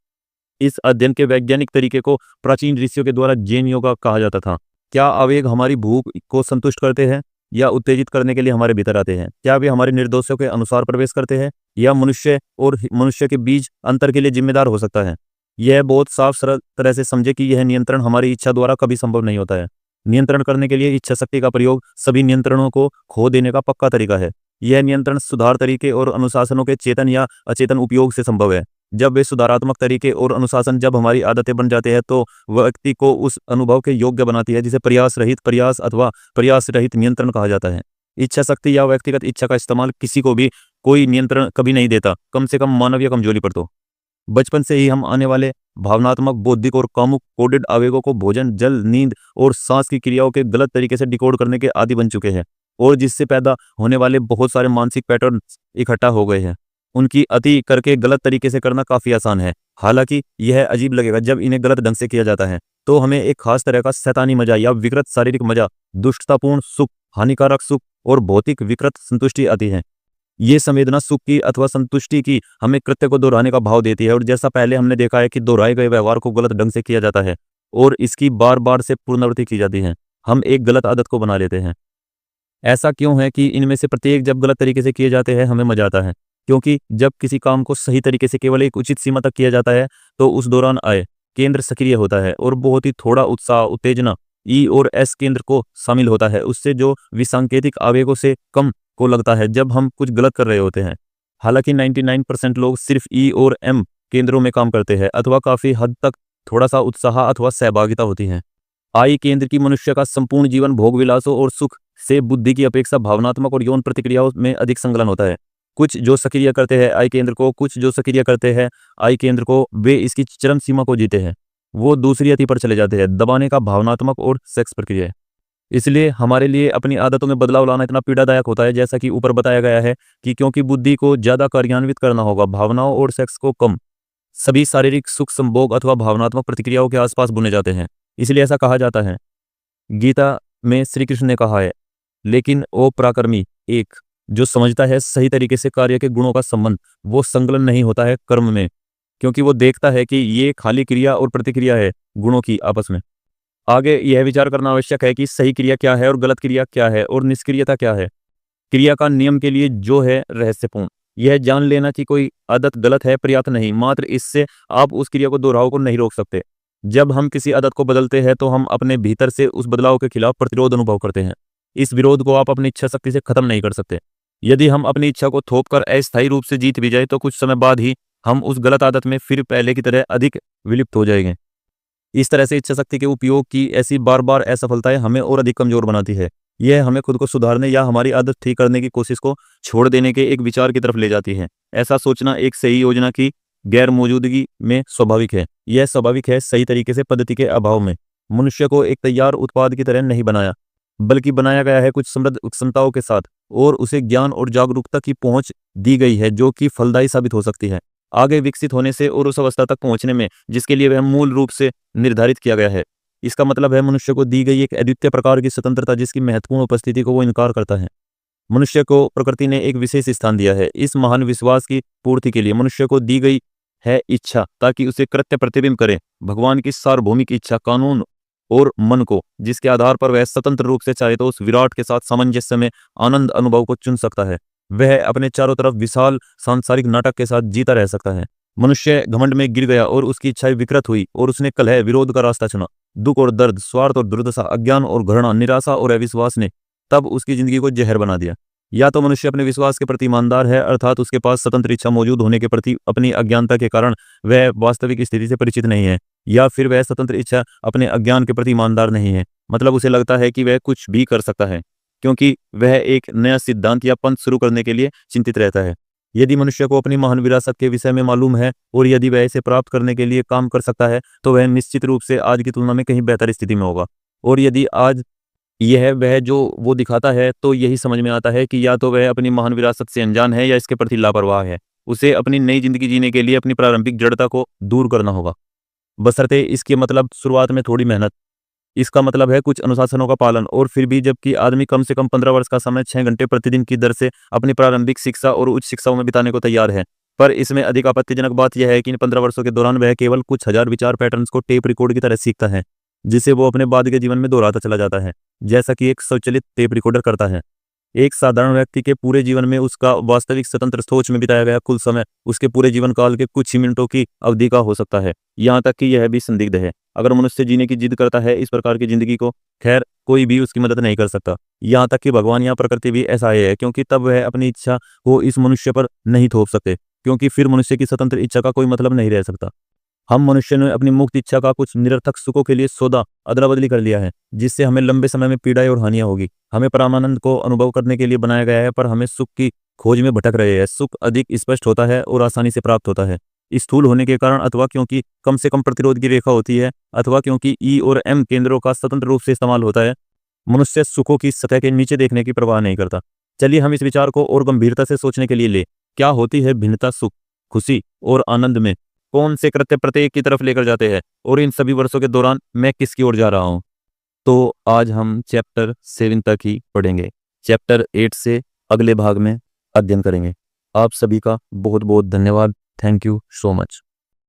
इस अध्ययन के वैज्ञानिक तरीके को प्राचीन ऋषियों के द्वारा जैन योगा कहा जाता था। क्या आवेग हमारी भूख को संतुष्ट करते हैं या उत्तेजित करने के लिए हमारे भीतर आते हैं? क्या वे हमारे निर्देशों के अनुसार प्रवेश करते हैं या मनुष्य और मनुष्य के बीच अंतर के लिए जिम्मेदार हो सकता है? यह बहुत साफ सरल तरह से समझे कि यह नियंत्रण हमारी इच्छा द्वारा कभी संभव नहीं होता है। नियंत्रण करने के लिए इच्छा शक्ति का प्रयोग सभी नियंत्रणों को खो देने का पक्का तरीका है। यह नियंत्रण सुधार तरीके और अनुशासनों के चेतन या अचेतन उपयोग से संभव है। जब वे सुधारात्मक तरीके और अनुशासन जब हमारी आदतें बन जाते हैं तो व्यक्ति को उस अनुभव के योग्य बनाती है जिसे प्रयास रहित प्रयास अथवा प्रयास रहित नियंत्रण कहा जाता है। इच्छा शक्ति या व्यक्तिगत इच्छा का इस्तेमाल किसी को भी कोई नियंत्रण कभी नहीं देता, कम से कम मानवीय कमजोरी पर तो। बचपन से ही हम आने वाले भावनात्मक, बौद्धिक और कामुक कोडेड आवेगों को भोजन, जल, नींद और सांस की क्रियाओं के गलत तरीके से डिकोड करने के आदी बन चुके हैं, और जिससे पैदा होने वाले बहुत सारे मानसिक पैटर्न इकट्ठा हो गए हैं। उनकी अति करके गलत तरीके से करना काफी आसान है। हालांकि यह अजीब लगेगा जब इन्हें गलत ढंग से किया जाता है, तो हमें एक खास तरह का शैतानी मजा या विकृत शारीरिक मजा, दुष्टतापूर्ण सुख, हानिकारक सुख और भौतिक विकृत संतुष्टि आती है। ये संवेदना सुख की अथवा संतुष्टि की हमें कृत्य को दोहराने का भाव देती है, और जैसा पहले हमने देखा है कि दोहराए गए व्यवहार को गलत ढंग से किया जाता है और इसकी बार बार से पुनरावृत्ति की जाती है, हम एक गलत आदत को बना लेते हैं। ऐसा क्यों है कि इनमें से प्रत्येक जब गलत तरीके से किए जाते हैं हमें मजा आता है? क्योंकि जब किसी काम को सही तरीके से केवल एक उचित सीमा तक किया जाता है तो उस दौरान आए केंद्र सक्रिय होता है और बहुत ही थोड़ा उत्साह उत्तेजना ई और एस केंद्र को शामिल होता है। उससे जो विसंकेतिक आवेगों से कम को लगता है जब हम कुछ गलत कर रहे होते हैं। हालांकि 99% लोग सिर्फ ई और एम केंद्रों में काम करते हैं अथवा काफी हद तक थोड़ा सा उत्साह अथवा सहभागिता होती है। आई केंद्र की मनुष्य का संपूर्ण जीवन भोग विलासों और सुख से बुद्धि की अपेक्षा भावनात्मक और यौन प्रतिक्रियाओं में अधिक संलग्न होता है। कुछ जो सक्रिय करते हैं आई केंद्र को, कुछ जो सक्रिय करते हैं आई केंद्र को, वे इसकी चरम सीमा को जीते हैं। वो दूसरी अति पर चले जाते हैं, दबाने का भावनात्मक और सेक्स प्रक्रिया है। इसलिए हमारे लिए अपनी आदतों में बदलाव लाना इतना पीड़ादायक होता है, जैसा कि ऊपर बताया गया है कि क्योंकि बुद्धि को ज्यादा कार्यान्वित करना होगा, भावनाओं और सेक्स को कम। सभी शारीरिक सुख संभोग अथवा भावनात्मक प्रतिक्रियाओं के आसपास बुने जाते हैं। इसलिए ऐसा कहा जाता है, गीता में श्री कृष्ण ने कहा है, लेकिन ओ पराक्रमी एक जो समझता है सही तरीके से कार्य के गुणों का संबंध वो संकलन नहीं होता है कर्म में, क्योंकि वो देखता है कि ये खाली क्रिया और प्रतिक्रिया है गुणों की आपस में। आगे यह विचार करना आवश्यक है कि सही क्रिया क्या है और गलत क्रिया क्या है और निष्क्रियता क्या है। क्रिया का नियम के लिए जो है रहस्यपूर्ण, यह जान लेना कि कोई आदत गलत है पर्याप्त नहीं, मात्र इससे आप उस क्रिया को दोहराव को नहीं रोक सकते। जब हम किसी आदत को बदलते हैं तो हम अपने भीतर से उस बदलाव के खिलाफ प्रतिरोध अनुभव करते हैं। इस विरोध को आप अपनी इच्छा शक्ति से खत्म नहीं कर सकते। यदि हम अपनी इच्छा को थोप कर अस्थायी रूप से जीत भी जाए तो कुछ समय बाद ही हम उस गलत आदत में फिर पहले की तरह अधिक विलिप्त हो जाएंगे। इस तरह से इच्छा शक्ति के उपयोग की ऐसी बार बार असफलताएं हमें और अधिक कमजोर बनाती है। यह हमें खुद को सुधारने या हमारी आदत ठीक करने की कोशिश को छोड़ देने के एक विचार की तरफ ले जाती है। ऐसा सोचना एक सही योजना की गैर मौजूदगी में स्वाभाविक है। यह स्वाभाविक है सही तरीके से पद्धति के अभाव में। मनुष्य को एक तैयार उत्पाद की तरह नहीं बनाया, बल्कि बनाया गया है कुछ समृद्ध क्षमताओं के साथ, और उसे ज्ञान और जागरूकता की पहुंच दी गई है जो कि फलदायी साबित हो सकती है आगे विकसित होने से और उस अवस्था तक पहुंचने में जिसके लिए वह मूल रूप से निर्धारित किया गया है। इसका मतलब है मनुष्य को दी गई एक अद्वितीय प्रकार की स्वतंत्रता जिसकी महत्वपूर्ण उपस्थिति को वो इनकार करता है। मनुष्य को प्रकृति ने एक विशेष स्थान दिया है। इस महान विश्वास की पूर्ति के लिए मनुष्य को दी गई है इच्छा, ताकि उसे कृत्य प्रतिबिंब करे भगवान की सार्वभौमिक इच्छा, कानून और मन को, जिसके आधार पर वह स्वतंत्र रूप से चाहे तो उस विराट के साथ सामंजस्य में आनंद अनुभव को चुन सकता है। वह अपने चारों तरफ विशाल सांसारिक नाटक के साथ जीता रह सकता है। मनुष्य घमंड में गिर गया और उसकी इच्छाएं विकृत हुई और उसने कलह विरोध का रास्ता चुना। दुख और दर्द, स्वार्थ और दुर्दशा, अज्ञान और घृणा, निराशा और अविश्वास ने तब उसकी जिंदगी को जहर बना दिया। या तो मनुष्य अपने विश्वास के प्रति ईमानदार है, अर्थात उसके पास स्वतंत्र इच्छा मौजूद होने के प्रति अपनी अज्ञानता के कारण वह वास्तविक स्थिति से परिचित नहीं है, या फिर वह स्वतंत्र इच्छा अपने अज्ञान के प्रति ईमानदार नहीं है, मतलब उसे लगता है कि वह कुछ भी कर सकता है क्योंकि वह एक नया सिद्धांत या पंथ शुरू करने के लिए चिंतित रहता है। यदि मनुष्य को अपनी महान विरासत के विषय में मालूम है और यदि वह इसे प्राप्त करने के लिए काम कर सकता है तो वह निश्चित रूप से आज की तुलना में कहीं बेहतर स्थिति में होगा। और यदि आज यह वह जो वो दिखाता है तो यही समझ में आता है कि या तो वह अपनी महान विरासत से अनजान है या इसके प्रति लापरवाह है। उसे अपनी नई जिंदगी जीने के लिए अपनी प्रारंभिक जड़ता को दूर करना होगा, बशर्ते इसके मतलब शुरुआत में थोड़ी मेहनत। इसका मतलब है कुछ अनुशासनों का पालन। और फिर भी जबकि आदमी कम से कम 15 वर्ष का समय 6 घंटे प्रतिदिन की दर से अपनी प्रारंभिक शिक्षा और उच्च शिक्षाओं में बिताने को तैयार है, पर इसमें अधिक आपत्तिजनक बात यह है कि इन 15 वर्षों के दौरान वह केवल कुछ हजार विचार पैटर्न्स को टेप रिकॉर्ड की तरह सीखता है, जिसे वो अपने बाद के जीवन में दोहराता चला जाता है, जैसा कि एक स्वचालित टेप रिकॉर्डर करता है। एक साधारण व्यक्ति के पूरे जीवन में उसका वास्तविक स्वतंत्र सोच में बिताया गया कुल समय उसके पूरे जीवन काल के कुछ ही मिनटों की अवधि का हो सकता है। यहाँ तक कि यह भी संदिग्ध है। अगर मनुष्य जीने की जिद करता है इस प्रकार की जिंदगी को, खैर कोई भी उसकी मदद नहीं कर सकता, यहाँ तक कि भगवान या प्रकृति भी ऐसा ही है, क्योंकि तब वह अपनी इच्छा को इस मनुष्य पर नहीं थोप सकते, क्योंकि फिर मनुष्य की स्वतंत्र इच्छा का कोई मतलब नहीं रह सकता। हम मनुष्य ने अपनी मुक्त इच्छा का कुछ निरर्थक सुखों के लिए सौदा अदला बदली कर लिया है, जिससे हमें लंबे समय में पीड़ाएं और हानियां होगी। हमें परमानंद को अनुभव करने के लिए बनाया गया है, पर हमें सुख की खोज में भटक रहे हैं। सुख अधिक स्पष्ट होता है और आसानी से प्राप्त होता है, स्थूल होने के कारण, अथवा क्योंकि कम से कम प्रतिरोध की रेखा होती है, अथवा क्योंकि ई और एम केंद्रों का स्वतंत्र रूप से इस्तेमाल होता है। मनुष्य सुखों की सतह के नीचे देखने की परवाह नहीं करता। चलिए हम इस विचार को और गंभीरता से सोचने के लिए ले, क्या होती है भिन्नता सुख, खुशी और आनंद में? कौन से कृत्य प्रत्येक की तरफ लेकर जाते हैं, और इन सभी वर्षों के दौरान मैं किसकी ओर जा रहा हूं? तो आज हम चैप्टर 7 तक ही पढ़ेंगे। चैप्टर 8 से अगले भाग में अध्ययन करेंगे। आप सभी का बहुत बहुत धन्यवाद। Thank you so much.